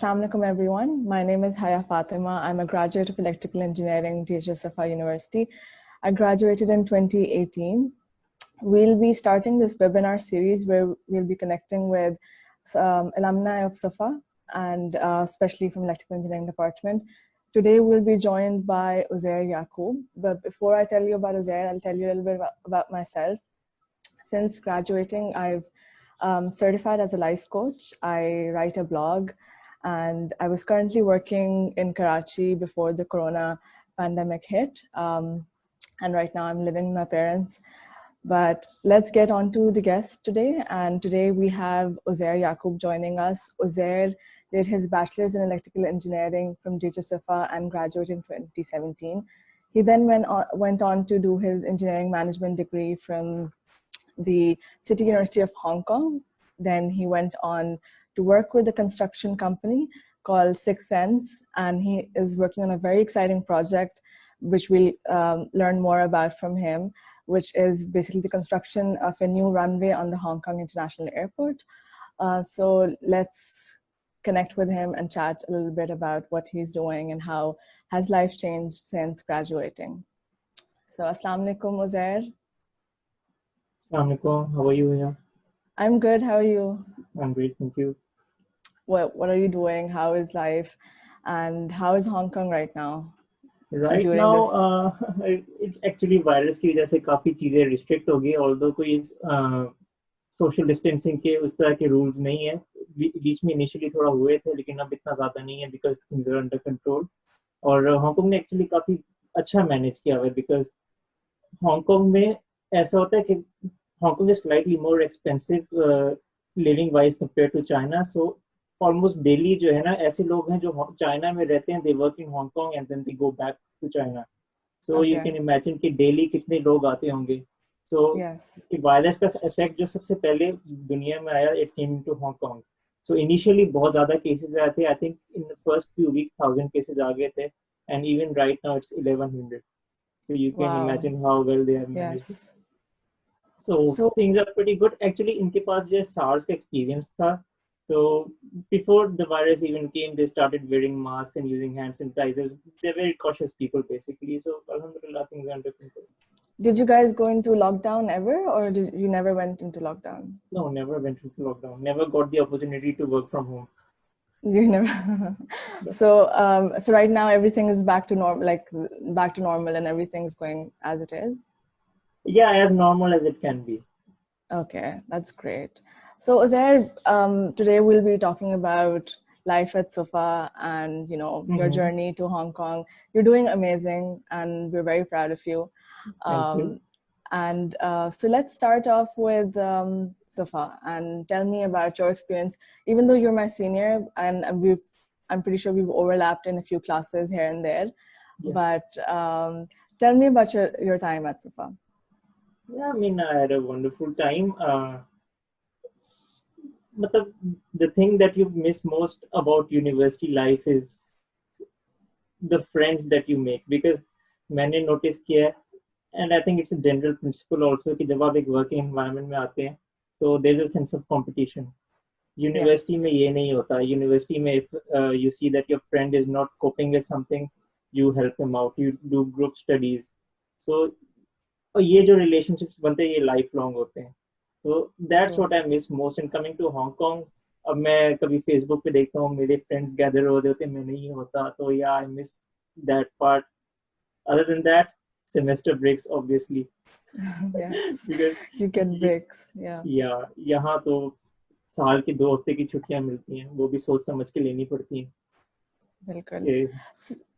Assalamu alaikum everyone. My name is Haya Fatimah. I'm a graduate of Electrical Engineering, TJB University. I graduated in 2018. We'll be starting this webinar series where we'll be connecting with alumni of Safa and especially from Electrical Engineering Department. Today we'll be joined by Uzair Yaqoob. But before I tell you about Uzair, I'll tell you a little bit about myself. Since graduating, I've certified as a life coach. I write a blog, and I was currently working in Karachi before the corona pandemic hit. And right now I'm living with my parents. But let's get on to the guests today. And today we have Uzair Yaqoob joining us. Uzair did his bachelor's in electrical engineering from DHSFA and graduated in 2017. He then went on to do his engineering management degree from the City University of Hong Kong. Then he went on to work with a construction company called Sixense, and he is working on a very exciting project, which we'll learn more about from him, which is basically the construction of a new runway on the Hong Kong International Airport. So let's connect with him and chat a little bit about what he's doing and how has life changed since graduating. So Assalamu alaikum, Uzair. Assalamualaikum. How are you, Haya? I'm good. How are you? I'm great, thank you. What are you doing? How is life? And how is Hong Kong right now? Right now, it actually virus की वजह से काफी चीजें restrict हो गई, although कोई social distancing के उस तरह के rules नहीं है. बीच में initially थोड़ा हुए थे, लेकिन अब इतना ज़्यादा नहीं है because things are under control. और Hong Kong ने actually काफी अच्छा manage किया हुआ है because Hong Kong में ऐसा होता है कि Hong Kong is slightly more expensive living wise compared to China. So almost daily जो है ना ऐसे लोग हैं जो चाइना में रहते हैं, they work in Hong Kong and then they go back to China. So okay. You can imagine कि daily कितने लोग आते होंगे. So yes. वायरस का effect जो सबसे पहले दुनिया में आया, it came into Hong Kong. So initially बहुत ज़्यादा cases आए थे. I think in the first few weeks 1,000 cases आ गए थे, and even right now it's 1,100. So you can imagine how well they have managed. Yes. So things are pretty good. Actually, इनके पास जो SARS का experience था. So before the virus even came, they started wearing masks and using hand sanitizers. They're very cautious people, basically. So alhamdulillah, things are under control. Did you guys go into lockdown ever, or did you never went into lockdown? No, never went into lockdown. Never got the opportunity to work from home. You never. So right now everything is back to normal, and everything's going as it is. Yeah, as normal as it can be. Okay, that's great. So Uzair, today we'll be talking about life at Safa and your journey to Hong Kong. You're doing amazing, and we're very proud of you. Thank you. And so let's start off with Safa and tell me about your experience. Even though you're my senior, and I'm pretty sure we've overlapped in a few classes here and there, but tell me about your time at Safa. Yeah, I mean, I had a wonderful time. The thing that you miss most about university life is the friends that you make, because मैंने notice किया, and I think it's a general principle also कि जब आप एक working environment में आते हैं, so there's a sense of competition. University में ये नहीं होता. University में if you see that your friend is not coping with something, you help him out. You do group studies. So ये जो relationships बनते हैं ये lifelong होते हैं. So that's what I miss most. And coming to Hong Kong, अब मैं कभी Facebook पे देखता हूँ मेरे friends gather हो रहे होते हैं, मैं नहीं होता, तो yeah, I miss that part. Other than that, semester breaks obviously. Yes. Because you get breaks. Yeah. Yeah, यहाँ तो साल की 2 हफ्ते की छुट्टियाँ मिलती हैं, वो भी सोच समझ के लेनी पड़ती हैं. बिल्कुल.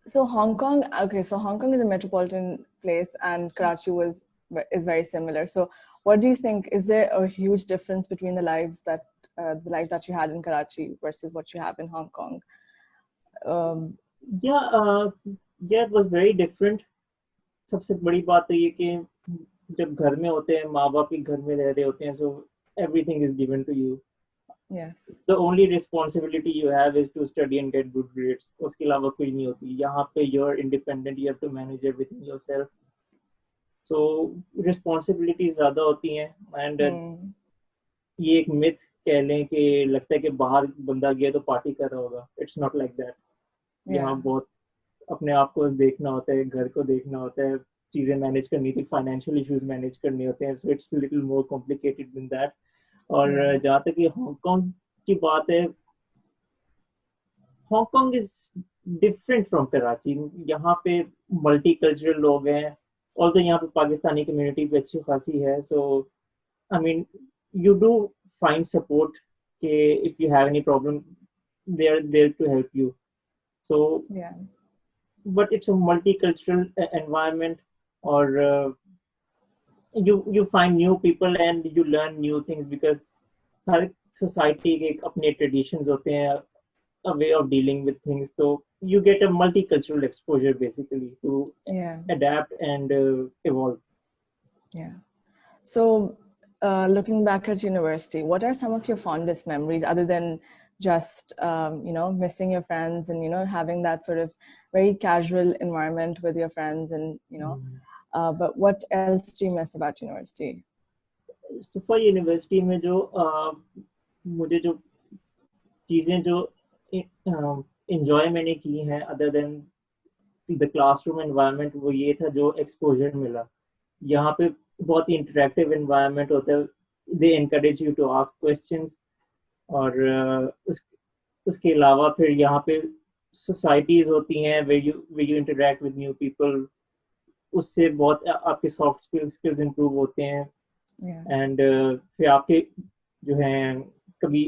So Hong Kong, okay, so Hong Kong is a metropolitan place and Karachi is very similar. So what do you think, is there a huge difference between the life that you had in Karachi versus what you have in Hong Kong? Yeah, it was very different. सबसे बड़ी बात तो ये कि जब घर में होते हैं, माँ बाप के घर में रह रहे होते हैं, so everything is given to you. Yes. The only responsibility you have is to study and get good grades. उसके अलावा कोई नहीं होती. यहाँ पे you're independent, you have to manage everything yourself. So responsibilities ज़्यादा होती हैं, and ये एक मिथ कह लें कि लगता है कि बाहर बंदा गया तो पार्टी कर रहा होगा. It's not like that. यहाँ बहुत अपने आप को देखना होता है, घर को देखना होता है, चीजें मैनेज करनी थी, फाइनेंशियल इश्यूज मैनेज करने होते हैं. So it's little more complicated then that. और जहाँ तक ये हांगकांग की बात है, Hong Kong is different from Karachi. यहाँ पे मल्टी कल्चरल लोग हैं, और तो यहाँ पे पाकिस्तानी कम्युनिटी भी अच्छी खासी है. So I mean you do find support. If you have any problem, they are there to help you. So but it's a multicultural environment, or you find new people and you learn new things, because her society के अपने traditions होते हैं, a way of dealing with things. So you get a multicultural exposure basically to adapt and evolve. So looking back at university, what are some of your fondest memories other than just missing your friends and having that sort of very casual environment with your friends, and but what else do you miss about university? So for university में जो मुझे जो चीजें जो enjoy मैंने की हैं other than the classroom environment, वो ये था जो exposure मिला. यहाँ पे बहुत ही इंटरेक्टिव एनवायरनमेंट होता है. They encourage you to ask questions. और उसके अलावा फिर यहाँ पे सोसाइटीज होती हैं where you interact with new people. उससे बहुत आपके सॉफ्ट स्किल्स इंप्रूव होते हैं. एंड फिर आपके जो हैं कभी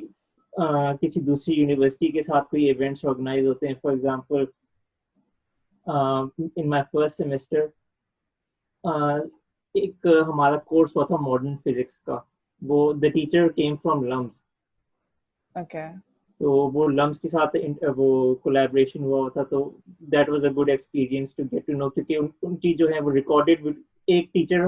किसी दूसरी यूनिवर्सिटी के साथ कोई इवेंट्स ऑर्गेनाइज होते हैं. For example in my first semester एक हमारा कोर्स हुआ था मॉडर्न फिजिक्स का. वो the teacher came from LUMS. तो वो लम्स के साथ वो कोलैबोरेशन हुआ था. तो that was a good experience to get to know, क्योंकि उनकी जो है वो रिकॉर्डेड. एक टीचर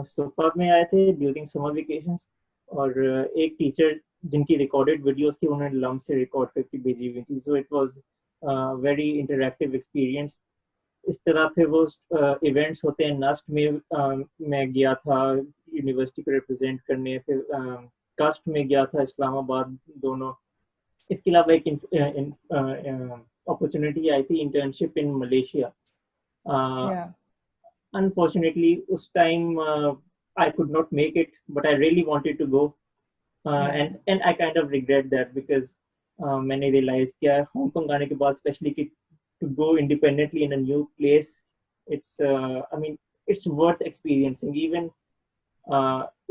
सोफा में आए थे ड्यूरिंग समर वेकेशंस, और एक टीचर जिनकी रिकॉर्डेड वीडियोस थी उन्होंने लम्स से रिकॉर्ड करके भेजी हुई थी. So it was very interactive experience. इस तरह फिर वो इवेंट्स होते हैं. नस्ट में मैं गया था यूनिवर्सिटी को रिप्रेजेंट करने. फिर कस्ट में गया था, इस्लामाबाद, दोनों. इसके अलावा एक अपॉर्चुनिटी आई थी इंटर्नशिप इन मलेशिया. अनफॉर्चुनेटली उस time I could not make it, but I really wanted to go. And I kind of regret that, because मैंने रियलाइज किया हांगकांग आने के बाद स्पेशली कि to go independently in a new place, it's worth experiencing. Even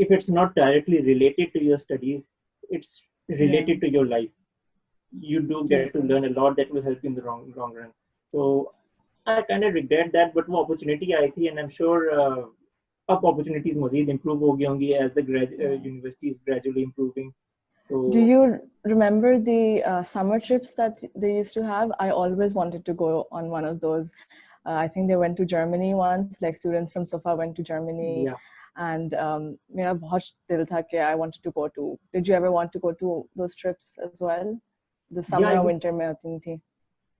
if it's not directly related to your studies, it's related to your life. You do get to learn a lot that will help you in the long run. So I kind of regret that, but वो opportunity आई थी, and I'm sure अब opportunities मज़ीद improve हो गई होंगी as the university is gradually improving. So, do you remember the summer trips that they used to have? I always wanted to go on one of those. I think they went to Germany once, like students from SOFA went to Germany. And मेरा बहुत दिल था कि I wanted to go to. Did you ever want to go to those trips as well? The summer or winter में होती थी.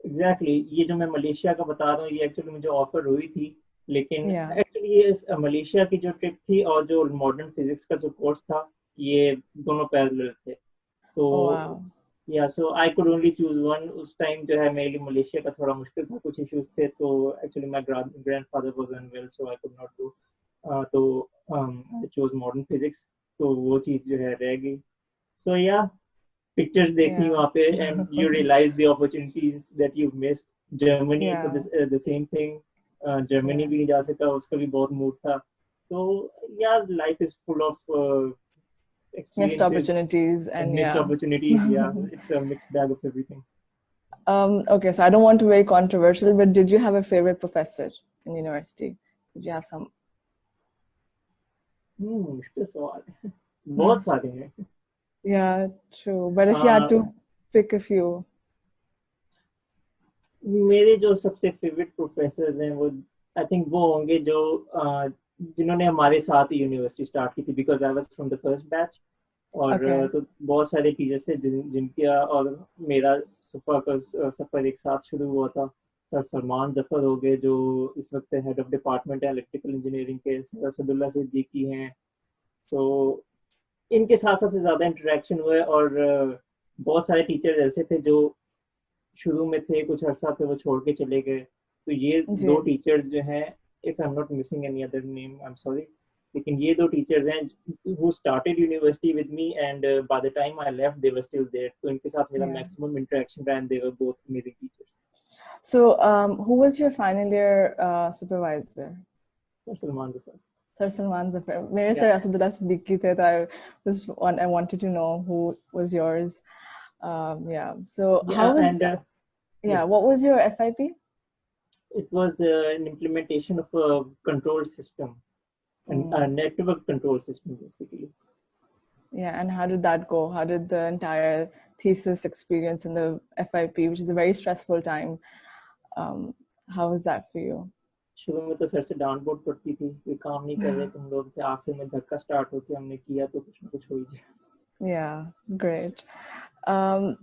Exactly. ये जो मैं मलेशिया का बता रहा हूँ, ये एक्चुअली मुझे ऑफर हुई थी, लेकिन एक्चुअली ये मलेशिया की जो ट्रिप थी और जो मॉडर्न फिजिक्स का जो कोर्स था, ये दोनों पैरेलल थे. तो so I could only choose one. उस टाइम जो है मेरे लिए मलेशिया का थोड़ा मुश्किल था, कुछ इश्यूज थे. तो actually my grandfather was unwell, so I could not go. तो आई चूज मॉडर्न फिजिक्स. तो वो चीज जो है रह गई. सो पिक्चर्स देखी वहाँ पे, and you realise the opportunities that you missed. Germany for the same thing. Germany भी नहीं जा सका, उसका भी बहुत मूड था. तो life is full of missed opportunities and missed opportunities. It's a mixed bag of everything. Okay, so I don't want to be very controversial, but did you have a favorite professor in university? Did you have some? मुश्किल सवाल है. बहुत सारे हैं. Yeah, true. But if you had to pick a few. मेरे जो सबसे favourite professors हैं वो आई थिंक वो होंगे जो जिन्होंने हमारे साथ यूनिवर्सिटी स्टार्ट की थी, because I was from the first batch. और तो बहुत सारे टीचर्स थे जिनका और मेरा सफर एक साथ शुरू हुआ था. सर सलमान जफर हो गए, जो इस वक्त हेड ऑफ डिपार्टमेंट है इलेक्ट्रिकल इंजीनियरिंग के. सर सदुल्ला सिद्दीकी हैं. तो इनके साथ सबसे ज़्यादा इंटरेक्शन हुआ है और बहुत सारे टीचर्स ऐसे थे जो शुरू में थे, कुछ अर्सा पे वो छोड़ के चले गए। तो ये जी. दो टीचर्स जो हैं, if I am not missing any other name, I am sorry, लेकिन ये दो टीचर्स हैं who started university with me and by the time I left they were still there. तो इनके साथ मेरा Yeah. maximum interaction रहा and they were both amazing teachers. So who was your final year supervisor? Salman Zafar. Sir Salman Zafar. मेरे Sir Asadullah Siddiqui थे, so I wanted to know who was yours. Yeah. So Yeah, how was and yeah, what was your FIP? it was an implementation of a control system, a network control system basically. Yeah, and how did that go? How did the entire thesis experience in the FIP, which is a very stressful time, how was that for you? शुरू में तो sir से डांट बहुत पड़ती थी कि काम नहीं कर रहे तुम लोग, थे आखिर में धक्का स्टार्ट होके हमने किया तो कुछ ना कुछ हो ही गया. Yeah, great.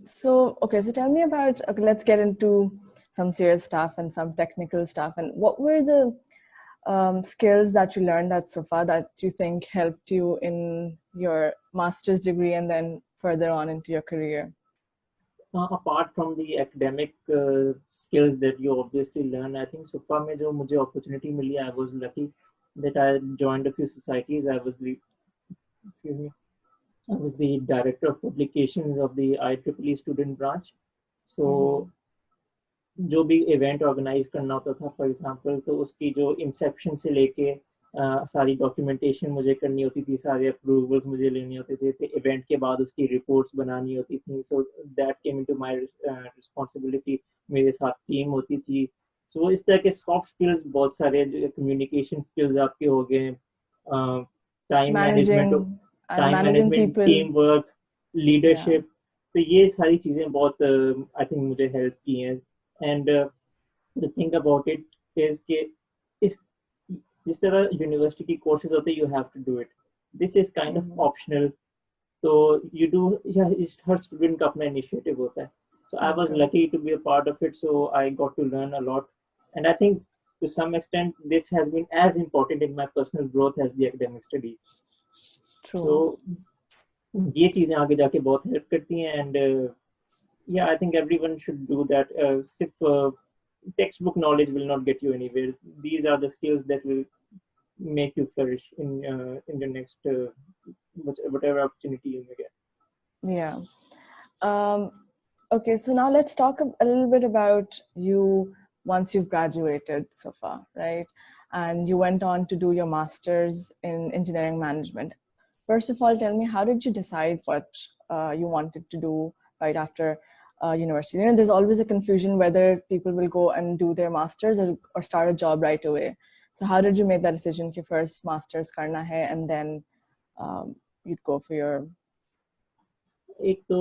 So okay, so tell me about, okay, let's get into some serious stuff and some technical stuff. And what were the skills that you learned at SOFA that you think helped you in your master's degree and then further on into your career? Apart from the academic skills that you obviously learn, I think SOFA में जो मुझे opportunity milli, I was lucky that I joined a few societies. I was the director of publications of the IEEE student branch. So जो भी event organise करना होता था for example, तो उसकी जो इंसेप्शन से लेके सारी डॉक्यूमेंटेशन मुझे करनी होती थी, सारे अप्रूवल्स मुझे लेने होते थे, इवेंट के बाद उसकी रिपोर्ट्स बनानी होती थी. So that came into my responsibility. मेरे साथ टीम होती थी. सो इस तरह के सॉफ्ट स्किल्स बहुत सारे, कम्युनिकेशन स्किल्स आपके हो गए, time management, team work, leadership. तो ये सारी चीज़ें बहुत आई थिंक मुझे हेल्प की हैं. And the thing about it is कि जिस तरह यूनिवर्सिटी की कोर्सेज होते हैं, you have to do it. This is kind of optional. So you do, yeah, her student का अपना इनिशिएटिव होता है. So I was lucky to be a part of it, so I got to learn a lot. And I think to some extent this has been as important in my personal growth as the academic studies. True. So ये चीज़ें आगे जाके बहुत help करती हैं. And yeah, I think everyone should do that. सिर्फ textbook knowledge will not get you anywhere. These are the skills that will make you flourish in the next whatever opportunity you may get. Yeah. Okay, so now let's talk a little bit about you once you've graduated so far, right? And you went on to do your master's in engineering management. First of all, tell me, how did you decide what you wanted to do right after university? You know, there's always a confusion whether people will go and do their masters or start a job right away. So how did you make that decision कि first masters करना है and then you'd go for your... एक तो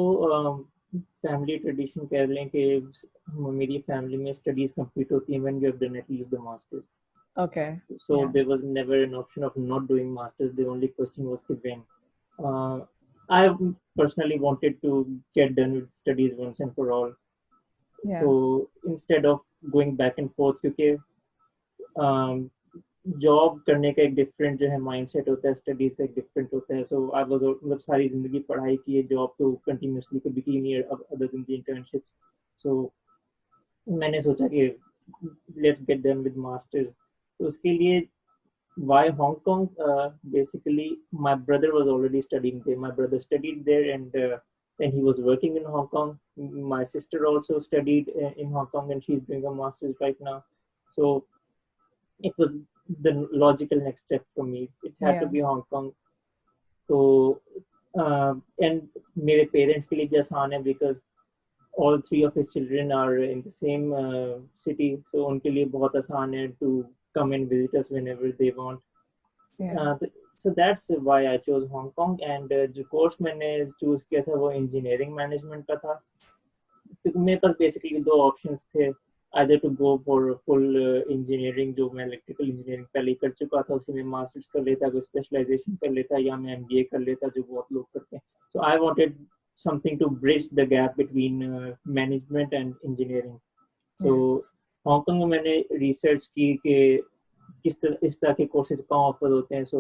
family tradition कह लें कि मेरी family में स्टडीज कंप्लीट होती हैं when you have done at least the masters. Okay. So yeah, there was never an option of not doing masters. The only question was when. I personally wanted to get done with studies once and for all. Yeah. So instead of going back and forth, क्योंकि job करने का एक different जो है mindset होता है, studies का एक डिफरेंट होता है. सो आई वाज, मतलब सारी जिंदगी पढ़ाई की है, जॉब तो कंटिन्यूसली कभी की नहीं है अदर देन द इंटर्नशिप. सो मैंने सोचा कि let's get done with masters. तो उसके लिए why Hong Kong? Basically, my brother was already studying there. My brother studied there, and he was working in Hong Kong. My sister also studied in Hong Kong, and she's doing a master's right now. So it was the logical next step for me. It had to be Hong Kong. So and मेरे parents के लिए भी आसान है because all three of his children are in the same city. So उनके लिए बहुत आसान है to come and visit us whenever they want. So that's why I chose Hong Kong. And जो course मैंने choose किया था वो engineering management का था. क्योंकि मेरे पास basically दो options थे, either to go for full engineering, जो मैं electrical engineering पहले कर चुका था, उसी में masters कर लेता, कोई specialization कर लेता, या मैं MBA कर लेता जो बहुत लोग करते हैं. So I wanted something to bridge the gap between management and engineering. So Hong Kong में मैंने रिसर्च की कि इस तरह के कोर्सेज कहाँ ऑफर होते हैं. सो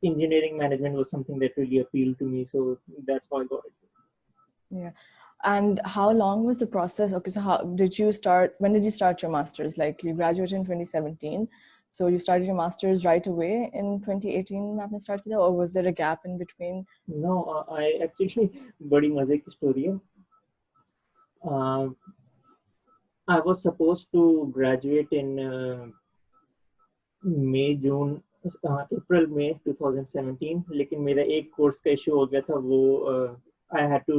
engineering management was something that really appealed to me, so that's how I got it. Yeah. And how long was the process? Okay, so when did you start your master's? Like you graduated in 2017, so you started your master's right away in 2018 आपने start किया, or was there a gap in between? No, I actually बड़ी मजे की story है. I was supposed to graduate in अप्रैल मई 2017, लेकिन मेरा एक course का इशू हो गया था. वो आई हैड टू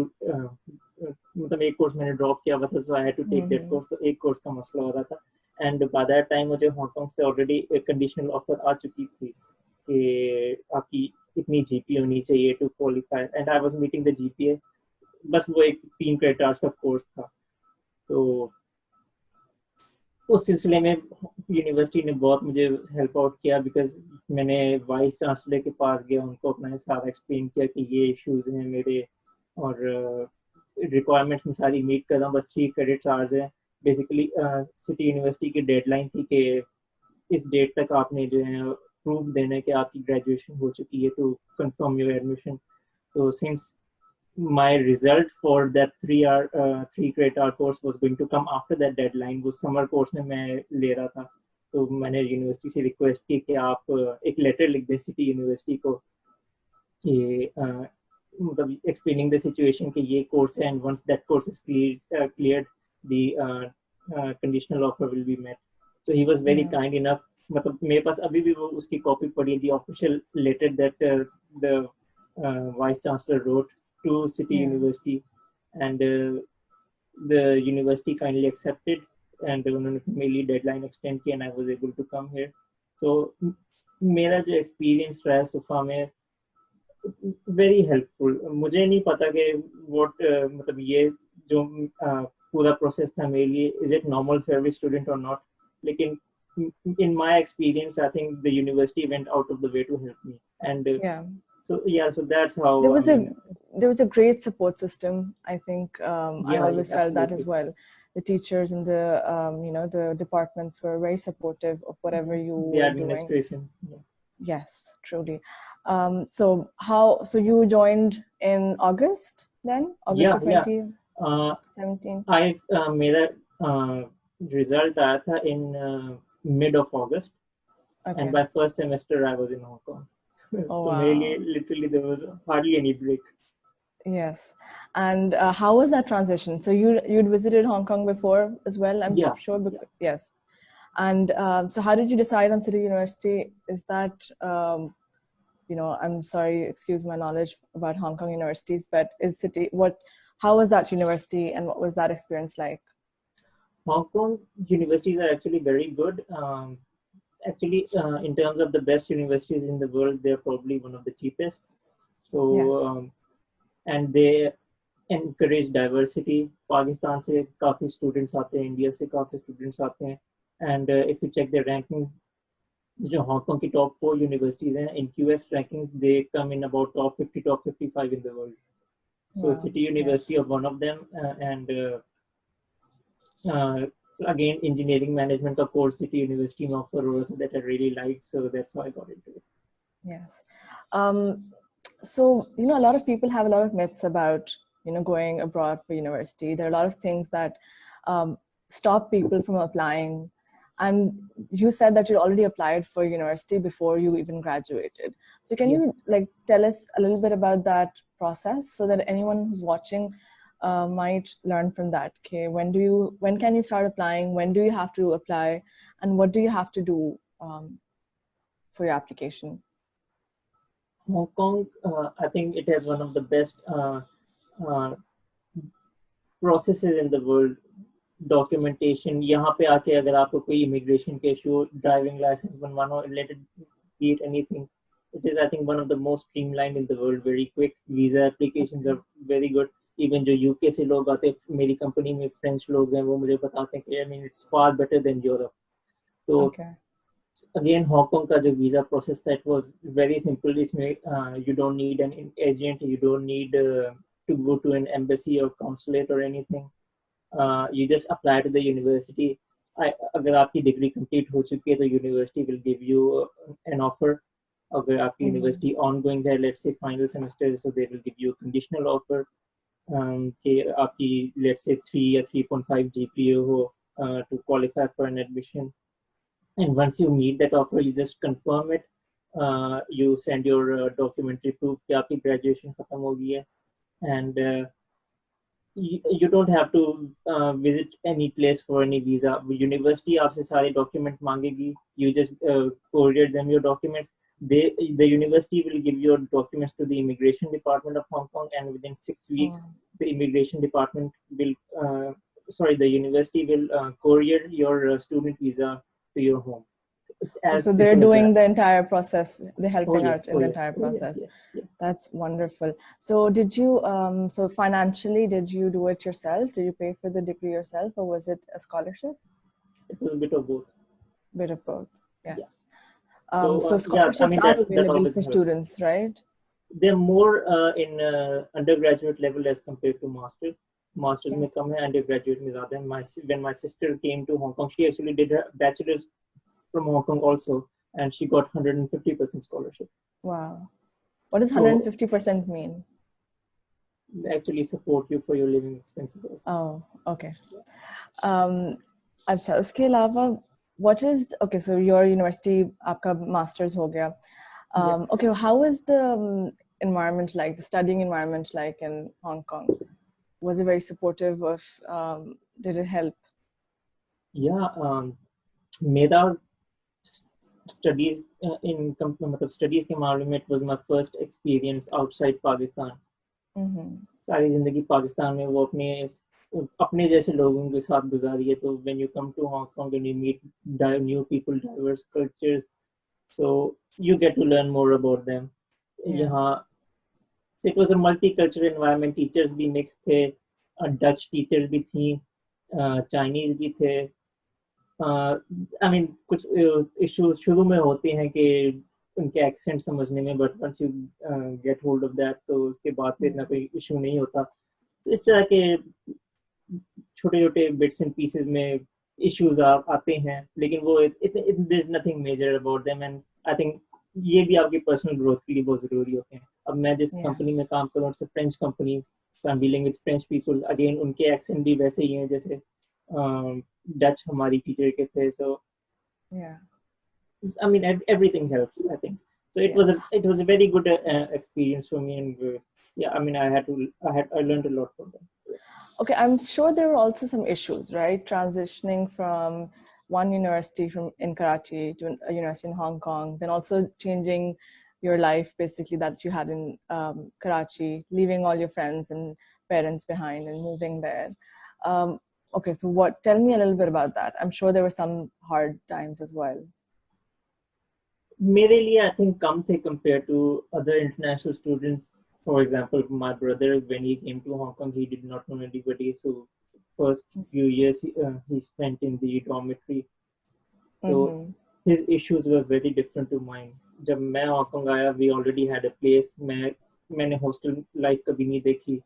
मतलब एक कोर्स मैंने ड्रॉप किया हुआ था, so I had to take that course. तो एक कोर्स का मसला हो रहा था, एंड बाय दैट टाइम मुझे हांगकांग से ऑलरेडी एक कंडीशनल ऑफर आ चुकी थी कि आपकी इतनी जीपी होनी चाहिए to qualify, and I was meeting the GPA. बस वो एक 3 क्रेडिट आवर्स का कोर्स था. तो उस सिलसिले में यूनिवर्सिटी ने बहुत मुझे हेल्प आउट किया, बिकॉज मैंने वाइस चांसलर के पास गया, उनको अपना सारा एक्सप्लेन किया कि ये इश्यूज हैं मेरे, और रिक्वायरमेंट्स में सारी मीट कर रहा हूँ, बस 3 क्रेडिट आवर्स हैं. बेसिकली सिटी यूनिवर्सिटी की डेडलाइन थी कि इस डेट तक आपने जो है प्रूफ देना है कि आपकी ग्रेजुएशन हो चुकी है टू कंफर्म योर एडमिशन. तो since my result for that 3 credit hour course was going to come after that deadline, वो summer course में मैं ले रहा था. तो मैंने यूनिवर्सिटी से रिक्वेस्ट की कि आप एक लेटर लिख दें सिटी यूनिवर्सिटी को कि मतलब एक्सप्लेनिंग द सिचुएशन कि ये कोर्स है, and once that course is cleared the conditional offer will be met. So he was very kind enough. मतलब मेरे पास अभी भी वो उसकी कॉपी पड़ी, the official letter that the vice chancellor wrote to City University, and the university kindly accepted, and उन्होंने मेरी deadline extend किया, and I was able to come here. So मेरा जो experience रहा है सोफा में very helpful. मुझे नहीं पता कि what मतलब ये जो पूरा process था मेरे लिए, is it normal for every student or not, लेकिन in my experience I think the university went out of the way to help me, and so that's how there was a great support system. I think I always felt that as well. The teachers and the the departments were very supportive of whatever you the were administration doing. Yes, truly. So you joined in August then? August of 2017? मेरा result आया था in mid of August, and by first semester I was in Hong Kong. So wow. Literally there was hardly any break. Yes. And how was that transition? So you'd visited Hong Kong before as well, I'm sure. Yes. And so how did you decide on City University? Is that I'm sorry, excuse my knowledge about Hong Kong universities, but how was that university and what was that experience like? Hong Kong universities are actually very good. In terms of the best universities in the world, they're probably one of the cheapest. So, and they encourage diversity. Pakistan से काफी students आते हैं, India से काफी students आते हैं, and if you check their rankings, जो Hong Kong की top 4 universities हैं, in QS rankings, they come in about top 50, top 55 in the world. So City University of one of them, and again, engineering management of course City University offer that I really liked, so that's how I got into it. Yes. So a lot of people have a lot of myths about going abroad for university. There are a lot of things that stop people from applying, and you said that you already applied for university before you even graduated. So can you tell us a little bit about that process so that anyone who's watching might learn from that? Okay, when can you start applying? When do you have to apply, and what do you have to do for your application? Hong Kong, I think it has one of the best processes in the world. Documentation. यहाँ पे आके अगर आपको कोई immigration के issue, driving license बनवाना, related be it anything, it is I think one of the most streamlined in the world. Very quick. Visa applications are very good. Even जो UK से लोग आते हैं, मेरी कंपनी में French लोग हैं, वो मुझे बताते हैं कि I mean it's far better than Europe. So again, Hong Kong का जो visa process था, it was very simple. इसमें you don't need an agent, you don't need to go to an embassy or consulate or anything. You just apply to the university. अगर आपकी degree complete हो चुकी है, तो university will give you an offer. अगर आपकी university ongoing है, let's say final semester, so they will give you a conditional offer कि आपकी let's say 3 या 3.5 GPA हो to qualify for an admission. And once you meet that offer, you just confirm it. You send your documentary proof कि आपकी graduation खत्म हो गई है, and you don't have to visit any place for any visa. University आपसे सारे document मांगेगी. You just courier them your documents. The university will give your documents to the immigration department of Hong Kong, and within 6 weeks, the immigration department will, the university will courier your student visa to your home. It's as so they're doing the entire process. They're helping out in the entire yes, process. Yes. That's wonderful. So did you, so financially, did you do it yourself? Did you pay for the degree yourself, or was it a scholarship? It was a bit of both. Bit of both, yes. Yeah. So scholarships are available for students, right? They're more in undergraduate level as compared to masters. Masters में कम है, undergraduate में ज़्यादा है. When my sister came to Hong Kong, she actually did her bachelor's from Hong Kong also, and she got 150% scholarship. Wow. What does 150% mean? They actually support you for your living expenses also. Oh, okay. अच्छा, उसके अलावा what is, okay, so your university, आपका master's हो गया. Okay, how is the environment like, the studying environment like in Hong Kong? Was it very supportive of, did it help? Yeah, मेरा studies in मतलब studies के मामले में it was my first experience outside Pakistan. सारी जिंदगी पाकिस्तान में वो अपने जैसे लोगों के साथ गुजारी है. तो when you come to Hong Kong and you meet new people, diverse cultures, so you get to learn more about them. यहाँ so it was a multicultural environment. Teachers भी mixed थे, Dutch teachers भी थी, Chinese भी थे. I mean कुछ issues शुरू में होते हैं कि उनके accent समझने में, but once you get hold of that, तो उसके बाद फिर इतना कोई issue नहीं होता. तो इस तरह के छोटे-छोटे bits and pieces में issues आते हैं, लेकिन वो there's nothing major about them, and I think ये भी आपकी personal growth के लिए बहुत ज़रूरी होते हैं. अब मैं जिस company में काम कर रहा हूँ, it's a French company, so I'm dealing with French people. Again, उनके accent भी वैसे ही हैं जैसे Dutch हमारी teacher के थे. So I mean everything helps, I think. So it was a very good experience for me, and I mean I learned a lot from them. Okay, I'm sure there were also some issues, right? Transitioning from one university in Karachi to a university in Hong Kong, then also changing your life basically that you had in Karachi, leaving all your friends and parents behind and moving there. Okay, so tell me a little bit about that. I'm sure there were some hard times as well. मेरे लिए I think कम थे compared to other international students. For example, my brother, when he came to Hong Kong, he did not know anybody. So first few years he spent in the dormitory. So his issues were very different to mine. जब मैं Hong Kong आया, we already had a place. मैंने hostel life कभी नहीं देखी.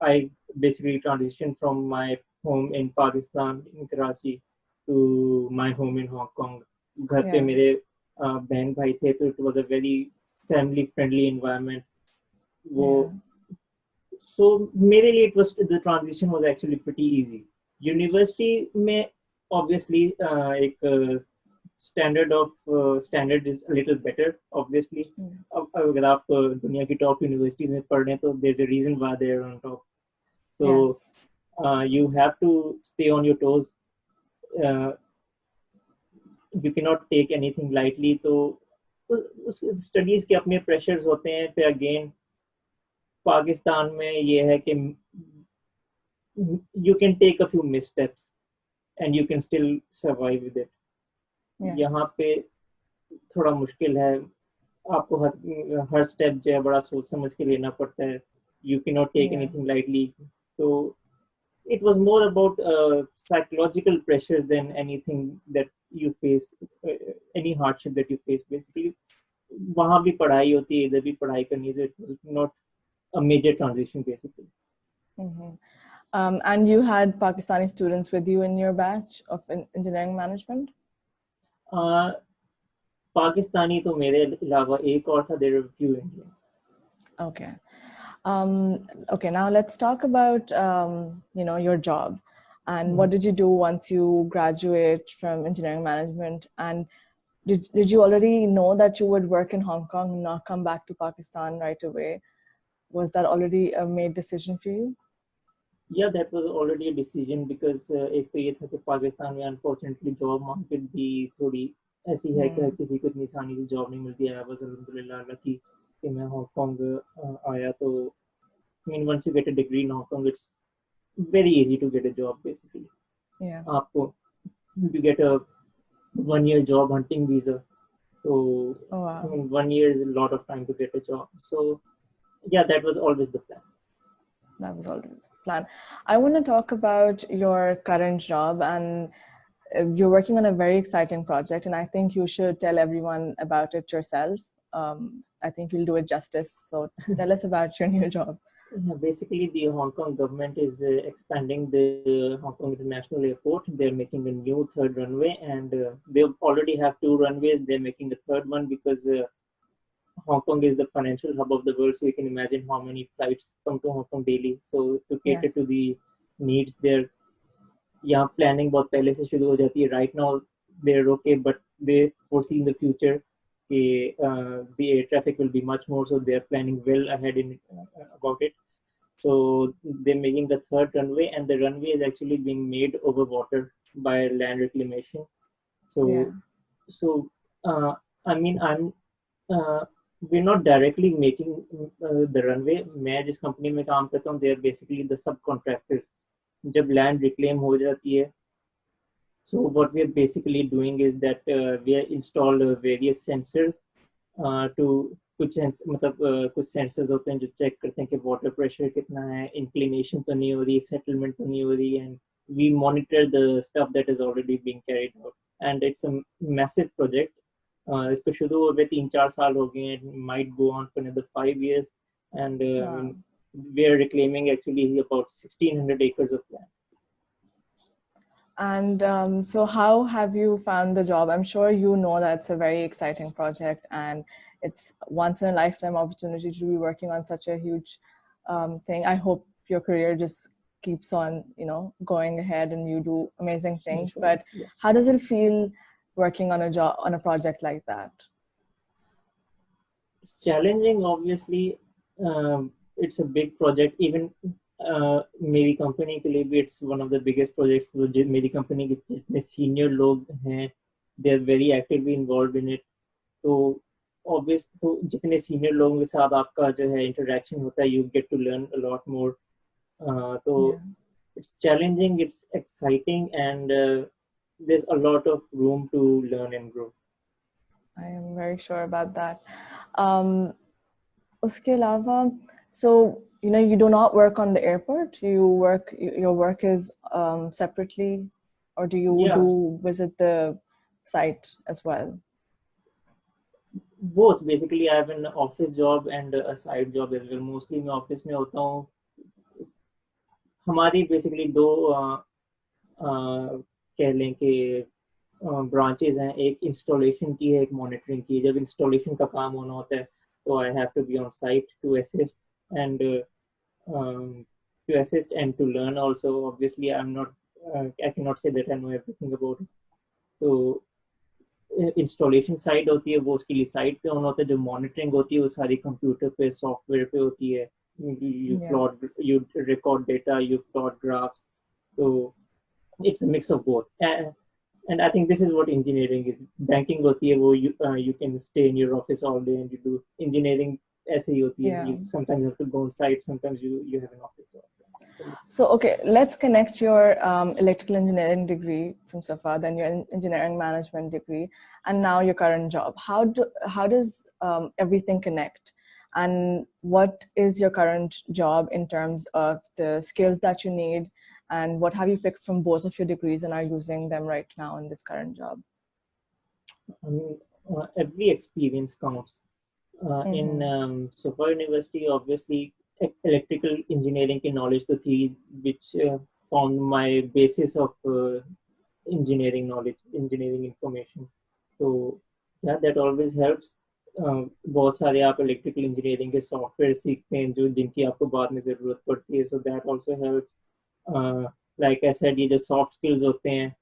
I basically transitioned from my home in Pakistan, in Karachi, to my home in Hong Kong. घर पे मेरे बहन भाई थे, तो it was a very family friendly environment. So मेरे लिए the transition was actually pretty easy. University में obviously एक standard is a little better, obviously. अगर आप दुनिया की top universities में पढ़ रहे हैं, तो there's a reason why they're on top. So you have to stay on your toes. You cannot take anything lightly. तो studies के अपने pressures होते हैं. फिर again पाकिस्तान में ये है कि you can take a few missteps and you can still survive with it. यहाँ पे थोड़ा मुश्किल है. आपको हर step जो है बड़ा सोच समझ के लेना पड़ता है. You cannot take anything lightly. So it was more about psychological pressures than anything that you face, any hardship that you face. Basically, वहाँ भी पढ़ाई होती है, इधर भी पढ़ाई करनी है. It was not a major transition, basically. And you had Pakistani students with you in your batch of engineering management? Pakistani तो मेरे अलावा एक और था, there were few Indians. Okay. Okay, now let's talk about your job and what did you do once you graduate from engineering management, and did you already know that you would work in Hong Kong and not come back to Pakistan right away? Was that already a made decision for you? Yeah, that was already a decision because एक तो ये था कि पाकिस्तान में unfortunately job market भी थोड़ी ऐसी है कि किसी को इतनी आसानी से job नहीं मिलती है. I was alhamdulillah lucky कि मैं हांगकांग आया तो I mean once you get a degree in Hong Kong it's very easy to get a job basically. Yeah. आपको you get a 1-year job hunting visa. So wow. I mean 1 year is a lot of time to get a job. So yeah, that was always the plan. That was always the plan. I want to talk about your current job, and you're working on a very exciting project, and I think you should tell everyone about it yourself. I think you'll do it justice. So tell us about your new job. Yeah, basically, the Hong Kong government is expanding the Hong Kong International Airport. They're making a new third runway, and they already have 2 runways. They're making a third one because Hong Kong is the financial hub of the world, so you can imagine how many flights come to Hong Kong daily. So to cater to the needs there, यहाँ planning बहुत पहले से शुरू हो जाती है. Right now they're okay, but they foresee in the future the air traffic will be much more, so they're planning well ahead about it. So they're making the third runway, and the runway is actually being made over water by land reclamation. So I mean we're not directly making the runway. मैं जिस company में काम करता हूँ, they're basically the subcontractors. जब land reclaim हो जाती है, so what we are basically doing is that we have installed various sensors to कुछ sensors होते हैं जो check करते हैं कि water pressure कितना है, inclination तो नहीं हो रही, settlement तो नहीं हो रही, and we monitor the stuff that is already being carried out. And it's a massive project. इसको शुरू हो गए 3-4 साल हो गए हैं. It might go on for another 5 years, and we are reclaiming actually about 1,600 acres of land. And so how have you found the job? I'm sure you know that it's a very exciting project, and it's once in a lifetime opportunity to be working on such a huge thing. I hope your career just keeps on, going ahead and you do amazing things. Sure. But how does it feel working on a project like that? It's challenging, obviously. It's a big project. Even मेरी company के लिए भी it's one of the biggest projects. तो मेरी company के जितने senior लोग हैं, they are very actively involved in it. तो obvious तो जितने senior लोगों के साथ आपका जो है interaction होता है, you get to learn a lot more. तो it's challenging, it's exciting, and there's a lot of room to learn and grow. I am very sure about that. उसके अलावा, so you do not work on the airport. Your work is separately, or do you do visit the site as well? Both. Basically, I have an office job and a side job as well. Mostly मैं office में होता हूँ. हमारी basically 2 कह लें कि branches हैं. एक installation की है, एक monitoring की. जब installation का काम होना होता है, तो I have to be on site to assist and to learn also. Obviously, I cannot say that I know everything about it. So installation side होती है, वो उसके लिए site पे होना होता है. जो monitoring होती है, वो सारी computer पे, software पे होती है. You record data, you plot graphs. So it's a mix of both. And I think this is what engineering is. Banking होती है, वो you can stay in your office all day and you do engineering. ऐसे ही होती है. You sometimes have to go on site, sometimes you have an office job. So okay, let's connect your electrical engineering degree from Safa, then your engineering management degree, and now your current job. How does everything connect? And what is your current job in terms of the skills that you need, and what have you picked from both of your degrees and are using them right now in this current job? Every experience counts. In Safa University, obviously, electrical engineering की knowledge तो थी, which formed my basis of engineering knowledge, engineering information. So Yeah, that always helps. बहुत सारे आप electrical engineering के software सीखते हैं जो जिनकी आपको बाद में ज़रूरत पड़ती है, so that also helps. Like I said, ये जो सॉफ्ट स्किल्स होते हैं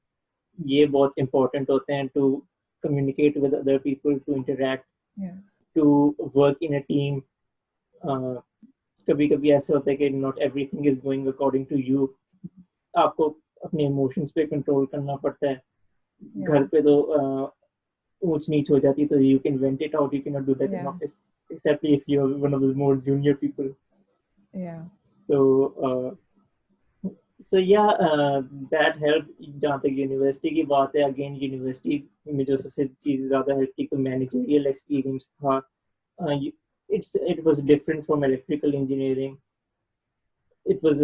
ये बहुत इंपॉर्टेंट होते हैं to communicate with other people, to interact, Yes. to work in a team. कभी कभी ऐसे होता है कि not everything is going according to you. आपको अपने इमोशंस पे कंट्रोल करना पड़ता है. घर पे तो ऊंच नीच हो जाती तो you can vent it out. You cannot do that in office, except if you're one of those more junior people. Yeah. So yeah, that helped. जहाँ तक यूनिवर्सिटी की बात है, अगेन यूनिवर्सिटी में जो सबसे चीज़ ज़्यादा हेल्प की तो मैनेजरियल एक्सपीरियंस था. It was different from electrical engineering. It was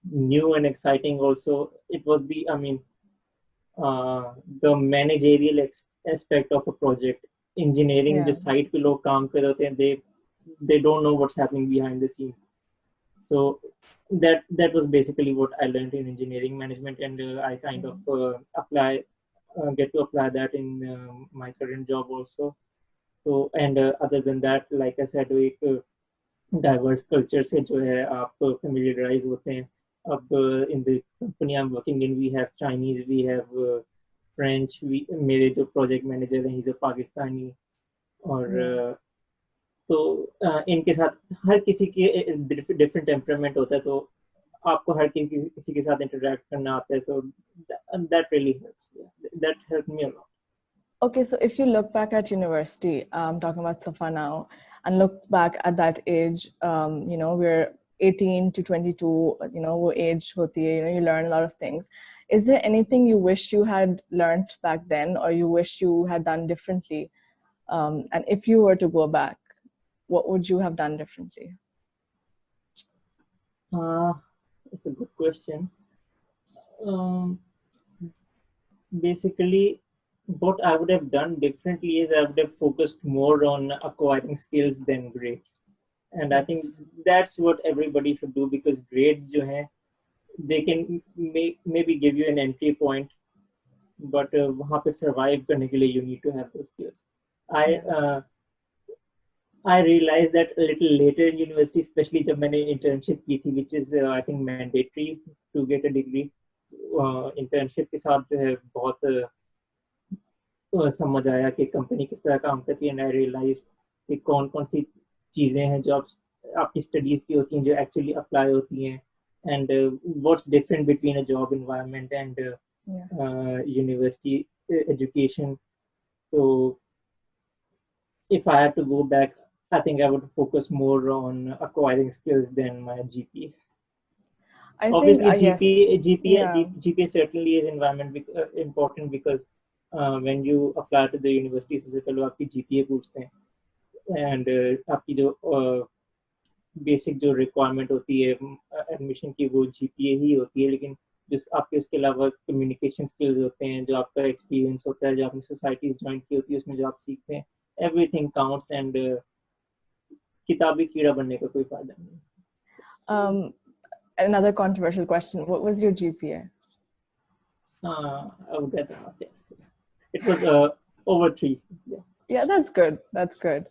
new and exciting also. It was the managerial aspect of a project. Engineering, जो site पे लोग काम कर रहे होते हैं, they don't know what's happening behind the scenes. So that was basically what I learned in engineering management, and I kind of get to apply that in my current job also. So and other than that, like I said, एक diverse culture से जो है आप familiarize होते हैं. अब in the company I'm working in, we have Chinese, we have French. मेरे जो project manager हैं, he's a Pakistani. और तो इनके साथ हर किसी के डिफरेंट टेम्परामेंट होता है, तो आपको हर किसी के साथ इंटरेक्ट करना आता है. So that really helps. That helped me a lot. Okay, so if you look back at university, talking about Safa now, and look back at that age, we're 18 to 22, वो age होती है, you learn a lot of things. Is there anything you wish you had learned back then, or you wish you had done differently? And if you were to go back, what would you have done differently? It's a good question. Basically, what I would have done differently is I would have focused more on acquiring skills than grades. And I think that's what everybody should do, because grades जो हैं, they can maybe give you an entry point, but वहाँ पे survive करने के लिए you need to have those skills. I realized that a little later in university, especially जब मैंने internship की थी, which is I think mandatory to get a degree. Internship के साथ जो है बहुत समझ आया कि कंपनी किस तरह काम करती है, एंड आई रियलाइज कि कौन कौन सी चीज़ें हैं जो आपकी स्टडीज़ की होती हैं जो एक्चुअली अप्लाई होती हैं, and what's different between a job environment and university education. तो if I had to go back, I think I would focus more on acquiring skills than my GPA. Obviously, GPA certainly is important because when you apply to the university, सबसे पहले आपकी GPA पूछते हैं, and आपकी जो basic जो requirement होती है admission की वो GPA ही होती है, लेकिन जो आपके उसके अलावा communication skills होते हैं, जो आपका experience होता है, जो आपने societies join की होती है, उसमें जो आप सीखते हैं, everything counts, and किताबी कीड़ा बनने का कोई फायदा नहीं. Another controversial question: what was your GPA? I would get that. It was over 3. Yeah, that's good. That's good.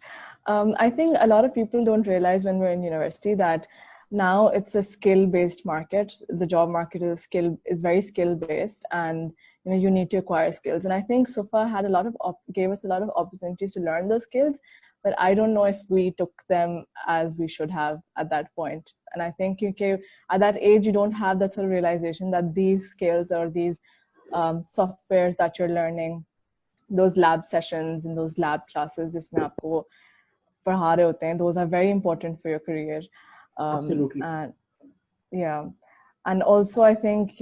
I think a lot of people don't realize when we're in university that now it's a skill-based market. The job market is very skill-based, and you need to acquire skills. And I think Safa had gave us a lot of opportunities to learn those skills, but I don't know if we took them as we should have at that point. And I think at that age, you don't have that sort of realization that these skills or these softwares that you're learning, those lab sessions and those lab classes जिसमें आपको पढ़ा रहे होते हैं, those are very important for your career. Absolutely. And also I think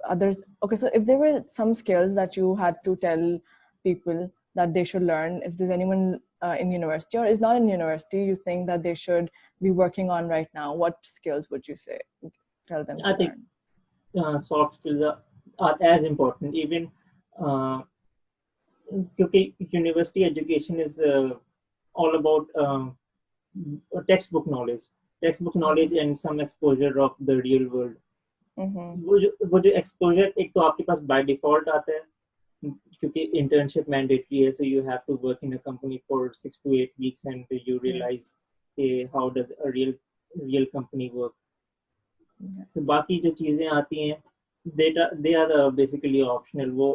others. Okay, so if there were some skills that you had to tell people that they should learn, if there's anyone in university or is not in university you think that they should be working on right now, what skills would you say tell them to learn? I think soft skills are as important, even क्योंकि university education is all about text book knowledge and some exposure of the real world. वो जो exposure एक तो आपके पास by default आता है, क्योंकि internship mandatory है, so you have to work in a company for 6 to 8 weeks and you realize how does a real company work. तो बाकी जो चीजें आती हैं they are basically optional. वो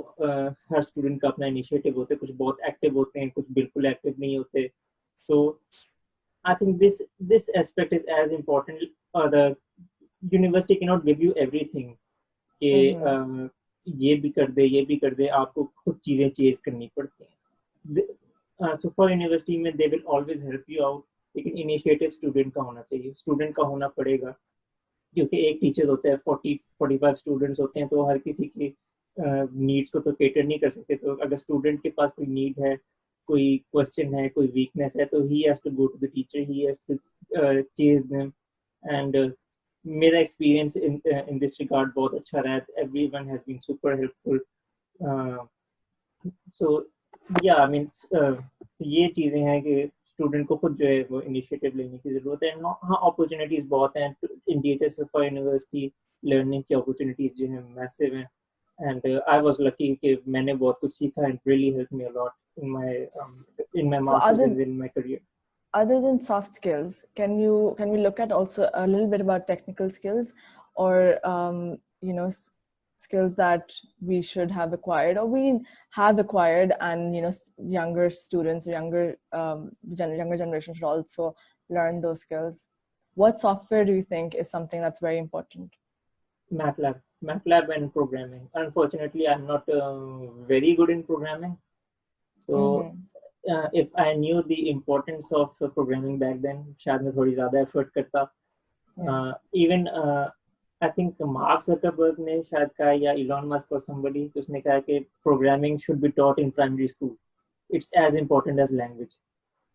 हर स्टूडेंट का अपना इनिशिएटिव होता है, कुछ बहुत एक्टिव होते हैं, कुछ बिल्कुल एक्टिव नहीं होते. So I think this aspect is as important. The university cannot give you everything. कि ये भी कर दे, आपको खुद चीजें चेंज करनी पड़ती हैं. So for university में they will always help you out, लेकिन इनिशिएटिव स्टूडेंट का होना चाहिए, स्टूडेंट का होना पड़ेगा, क्योंकि एक टीचर होता है, 40-45 स्टूडेंट्स होते हैं, तो हर किसी के नीड्स को तो कैटर नहीं कर सकते. तो अगर स्टूडेंट के पास कोई नीड है, कोई क्वेश्चन है, कोई वीकनेस है, तो he has to go to the teacher, he has to chase them. And मेरा एक्सपीरियंस इन दिस रिगार्ड बहुत अच्छा रहा है. Everyone has been super helpful. So yeah I mean ये चीजें हैं कि स्टूडेंट को खुद जो है वो इनिशिएटिव लेने की जरूरत है. हाँ, अपॉर्चुनिटीज बहुत हैं इन टीचर्स यूनिवर्सिटी, लर्निंग की अपॉर्चुनिटीज जो है मैसिव हैं. And I was lucky कि मैंने बहुत कुछ सीखा, and really helped me a lot in my masters and in my career. Other than soft skills, can we look at also a little bit about technical skills, or skills that we should have acquired or we have acquired, and younger students or younger generation should also learn those skills? What software do you think is something that's very important? MATLAB and programming. Unfortunately, I'm not very good in programming. So if I knew the importance of programming back then, शायद मैं थोड़ी ज़्यादा effort करता. Even I think Mark Zuckerberg ने शायद कहा, या Elon Musk or somebody, उसने कहा कि programming should be taught in primary school. It's as important as language.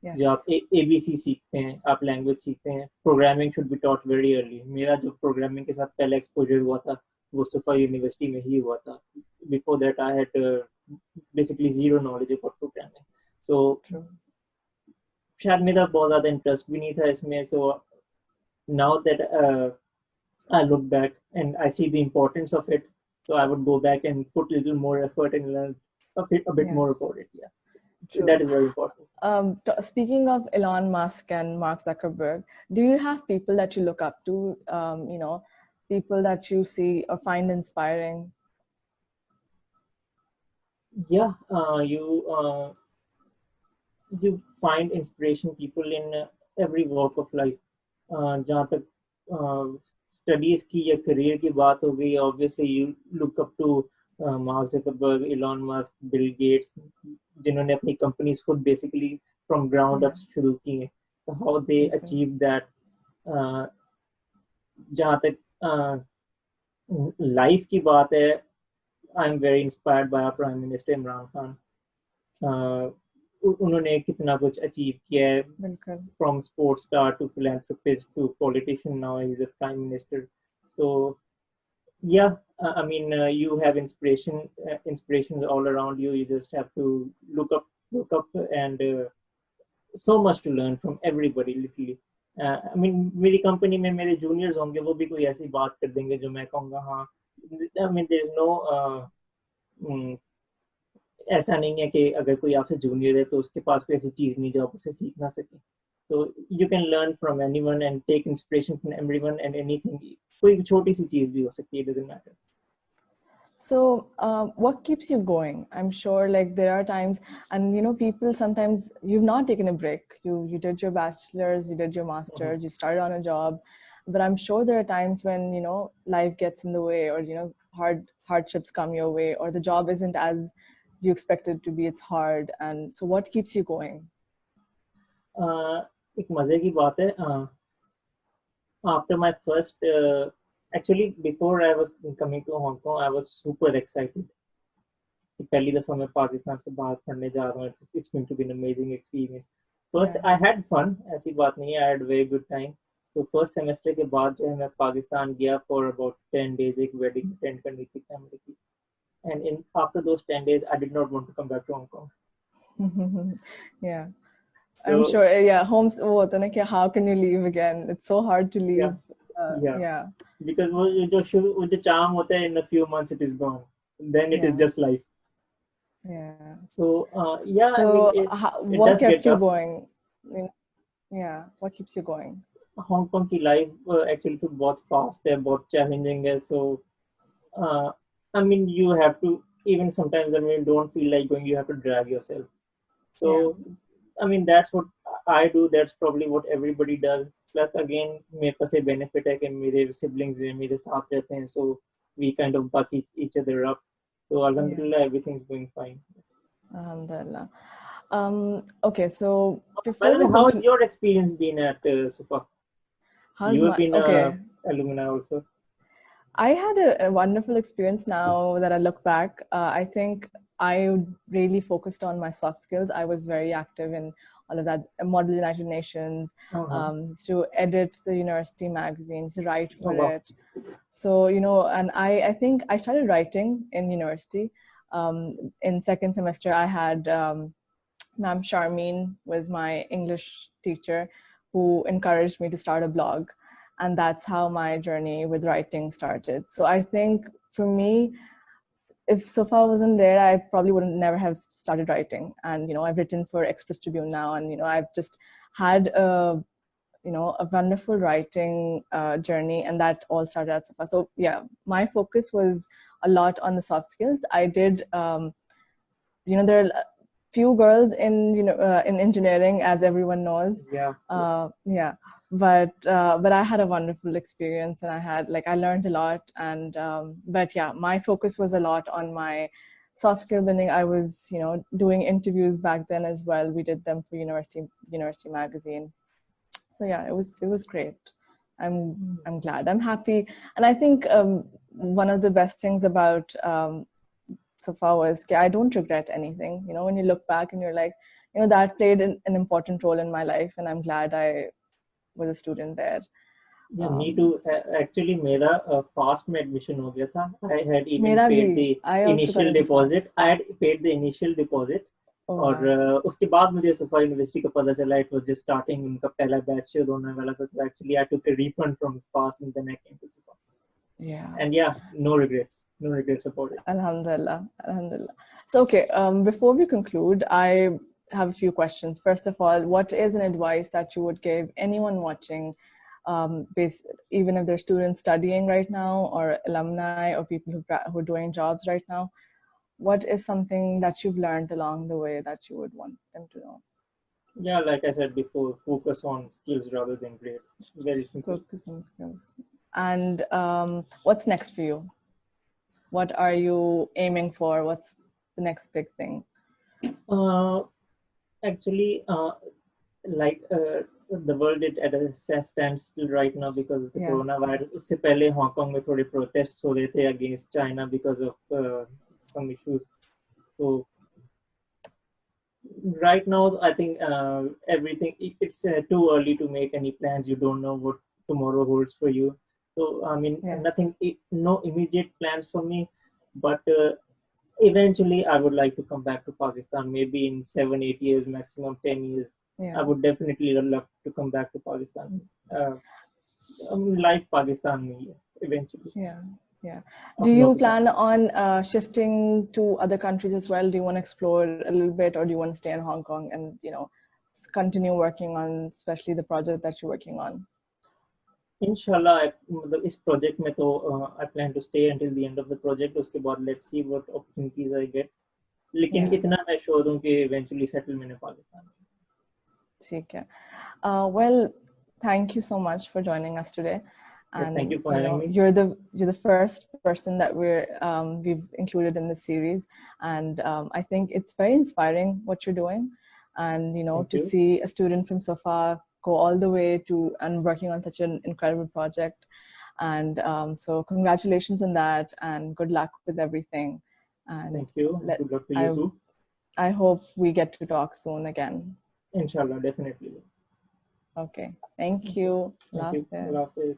जो आप ABC सीखते हैं, आप लैंग्वेज सीखते हैं, programming should be taught very early. मेरा जो प्रोग्रामिंग के साथ पहला एक्सपोजर हुआ था वो सुफा यूनिवर्सिटी में ही हुआ था. Before that I had basically zero knowledge about programming. So शायद मेरा बहुत ज़्यादा इंटरेस्ट भी नहीं था इसमें. So now that I look back and I see the importance of it, so I would go back and put little more effort and learn a bit more about it. Yeah. True. That is very important. Speaking of Elon Musk and Mark Zuckerberg, do you have people that you look up to, people that you see or find inspiring? Yeah, you find inspiration people in every walk of life. जहाँ तक studies की या career की बात हो गई, obviously you look up to Mark Zuckerberg, Elon Musk, Bill Gates, जिन्होंने अपनी कंपनीज खुद बेसिकली फ्रॉम ग्राउंड अप शुरू की हैं. तो हाउ दे अचीव दैट. जहाँ तक लाइफ की बात है, I am very inspired by our prime minister Imran Khan. उन्होंने कितना कुछ अचीव किया है, from sports star to philanthropist to politician, now he is a prime minister. तो yeah, I mean, you have inspirations all around you. You just have to look up, and so much to learn from everybody, literally. I mean, मेरी company में मेरे juniors होंगे, वो भी कोई ऐसी बात कर देंगे जो मैं कहूँगा हाँ. I mean, there is no ऐसा नहीं है कि अगर कोई आपसे जूनियर है तो उसके पास कोई ऐसी चीज़ नहीं जो आप उसे सीख ना सके. So you can learn from anyone and take inspiration from everyone and anything. कोई छोटी सी चीज़ भी हो सकती है, doesn't matter. So what keeps you going? I'm sure like there are times, and people sometimes, you've not taken a break. You did your bachelor's, you did your master's, you started on a job, but I'm sure there are times when life gets in the way, or hardships come your way, or the job isn't as you expected to be. It's hard, and so what keeps you going? एक मजे की बात है. After my first, actually before I was coming to Hong Kong, I was super excited. पहली दफा मैं पाकिस्तान से बाहर पढ़ने जा रहा हूँ. It's going to be an amazing experience. First, I had fun. ऐसी बात नहीं है. I had a very good time. तो first semester के बाद जो है मैं पाकिस्तान गया for about 10 days, एक wedding attend करनी थी family की. And after those 10 days, I did not want to come back to Hong Kong. Yeah. So, I'm sure, homes, how can you leave again? It's so hard to leave. Yeah. Because वो जो charm होता है, in a few months it is gone. Then it is just life. Yeah. So yeah, I mean, So it what does get kept you tough. going? I mean, yeah, what keeps you going? Hong Kong की life actually तो बहुत fast है, बहुत challenging है. So I mean, you have to, even sometimes when you don't feel like going, you have to drag yourself. So Yeah. I mean, that's what I do. That's probably what everybody does. Plus again, मेरे पास ये benefit है कि मेरे siblings हैं, मेरे साथ रहते हैं, so we kind of buck each other up. So alhamdulillah, everything's going fine. Alhamdulillah. Okay, so By before the we way, how has conclude, your experience been at Sufa? how's You have my been okay? alumni also. I had a wonderful experience now that I look back. I think I really focused on my soft skills. I was very active in all of that, Model United Nations, to edit the university magazine, to write for it. So, you know, and I think I started writing in university. In second semester, I had Ma'am Charmeen was my English teacher who encouraged me to start a blog. And that's how my journey with writing started. So I think for me, if Sofa wasn't there, I probably would never have started writing. And, you know, I've written for Express Tribune now, and, you know, I've just had a wonderful writing journey, and that all started at Sofa. So yeah, my focus was a lot on the soft skills. I did, you know, there are few girls in, you know, in engineering, as everyone knows. Yeah. But I had a wonderful experience, and I learned a lot. And but yeah, my focus was a lot on my soft skill building. I was, you know, doing interviews back then as well. We did them for university magazine. So yeah, it was great. I'm glad. I'm happy, and I think one of the best things about so far was I don't regret anything. You know, when you look back and you're like, you know, that played an important role in my life, and I'm glad I was a student there. Yeah, me too. Actually, मेरा fast में admission हो गया था. I had even मेरा paid भी. the I also got initial into deposit. fast. I had paid the initial deposit. Oh, और wow. उसके बाद मुझे सुफा यूनिवर्सिटी का पता चला. It was just starting. उनका पहला बैच शुरू होने वाला था. So actually, I took a refund from fast and then I came to Sufa. Yeah. And yeah, no regrets about it. Alhamdulillah. So okay, before we conclude, I have a few questions. First of all, what is an advice that you would give anyone watching, even if they're students studying right now, or alumni, or people who are doing jobs right now? What is something that you've learned along the way that you would want them to know? Yeah, like I said before, focus on skills rather than grades. Very simple. Focus on skills. And what's next for you? What are you aiming for? What's the next big thing? Actually, the world is at a standstill right now because of the coronavirus. उससे पहले Hong Kong में थोड़े protests हो रहे थे against China because of some issues. So right now, I think everything, it's too early to make any plans. You don't know what tomorrow holds for you. So I mean, no immediate plans for me, but eventually I would like to come back to Pakistan, maybe in 7-8 years, maximum 10 years. I would definitely love to come back to Pakistan. Life Pakistan eventually. Yeah. Do you plan on shifting to other countries as well? Do you want to explore a little bit, or do you want to stay in Hong Kong and, you know, continue working on, especially the project that you're working on? Inshallah, इस project में तो I plan to stay until the end of the project. उसके बाद let's see what opportunities I get. लेकिन इतना मैं sure हूँ कि eventually settle मैंने पाकिस्तान में. ठीक है. Well, thank you so much for joining us today. And thank you for having me. You're the first person that we've included in this series, and I think it's very inspiring what you're doing, and to see a student from SOFA go all the way to and working on such an incredible project, and so congratulations on that, and good luck with everything. And thank you. Good luck to you too. I hope we get to talk soon again. Inshallah, definitely. Okay. Thank you. Allah Hafiz.